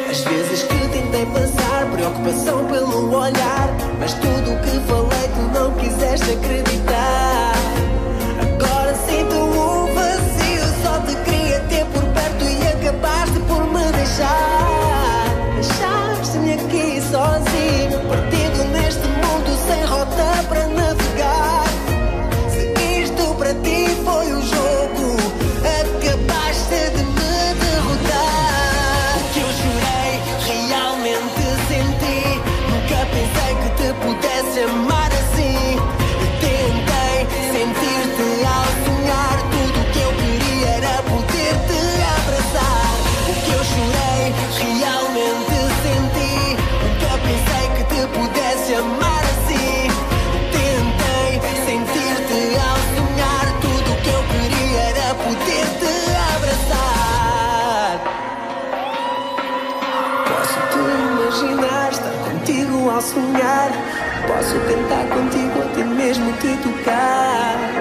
As vezes que tentei passar preocupação pelo olhar, mas tudo o que falei tu não quiseste acreditar. Agora sinto um vazio, só te queria ter por perto e acabaste por me deixar. Deixaste-me aqui sozinho, perdido neste mundo sem rota para navegar. Se isto para ti foi o jogo, acabaste de me derrotar. O que eu jurei realmente senti, nunca pensei que te pudesse amar assim. Eu tentei sentir-te ao sonhar, tudo o que eu queria era poder te abraçar. O que eu jurei realmente senti, nunca pensei que te pudesse amar assim. Eu tentei sentir-te ao sonhar, tudo o que eu queria era poder te abraçar. Posso te imaginar, estar contigo ao sonhar. Posso cantar contigo até mesmo te tocar.